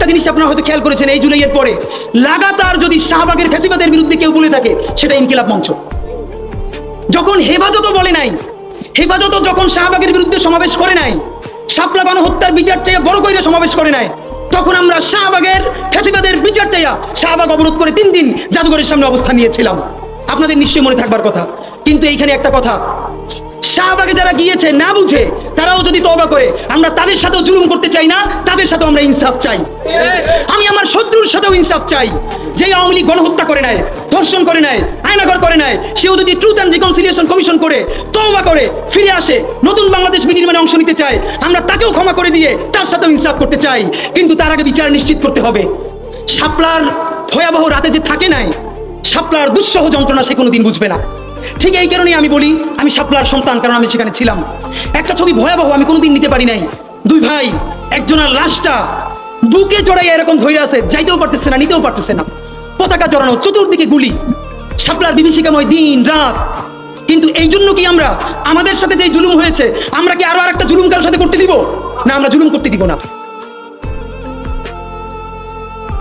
জিনিস আপনারা হয়তো খেয়াল করেছেন, এই জুলাইয়ের পরে লাগাতার যদি শাহবাগের ফ্যাসিবাদের বিরুদ্ধে কেউ বলে থাকে সেটা ইনকিলাব মঞ্চ। যখন হেফাজতও বলে নাই, হেফাজতও যখন শাহবাগের বিরুদ্ধে সমাবেশ করে নাই, শাপলা গণহত্যার বিচার চাইয়া বড় কইরে সমাবেশ করে নাই, তখন আমরা শাহবাগের ফ্যাসিবাদের বিচার চাইয়া শাহবাগ অবরোধ করে 3 দিন জাদুঘরের সামনে অবস্থান নিয়েছিলাম। আপনাদের নিশ্চয়ই মনে থাকবার কথা। কিন্তু এইখানে একটা কথা, শাহবাগে যারা গিয়েছে না বুঝে তারাও যদি তওবা করে, আমরা তাদের সাথেও জুলুম করতে চাই না, তাদের সাথেও আমরা ইনসাফ চাই। আমি আমার শত্রুর সাথেও ইনসাফ চাই। যে আওয়ামী লীগ গণহত্যা করে নাই, ধর্ষণ করে নাই, আয়নাঘর করে নাই, সেও যদি ট্রুথ অ্যান্ড রিকনসিলিয়েশন কমিশন করে তওবা করে ফিরে আসে, নতুন বাংলাদেশ বিনির্মাণে অংশ নিতে চায়, আমরা তাকেও ক্ষমা করে দিয়ে তার সাথেও ইনসাফ করতে চাই। কিন্তু তার আগে বিচার নিশ্চিত করতে হবে। শাপলার ভয়াবহ রাতে যে থাকে নাই, শাপলার দুঃসহ যন্ত্রণা সে কোনোদিন বুঝবে না। ঠিক এই কারণেই আমি বলি আমি শাপলার সন্তান, কারণ আমি সেখানে ছিলাম। একটা ছবি ভয়াবহ আমি কোনোদিন নিতে পারি নাই। 2 ভাই, একজনের লাশটা বুকে চড়াইয়া এরকম ধরে আছে, যাইতেও পারতেছে না, নিতেও পারতেছে না, পতাকা চড়ানো, চতুর্দিকে গুলি, শাপলার বিভীষিকাময় দিন রাত। কিন্তু এই জন্য কি আমরা আমাদের সাথে যে জুলুম হয়েছে, আমরা কি আরো আরেকটা জুলুম কারোর সাথে করতে দিব? না, আমরা জুলুম করতে দিব না।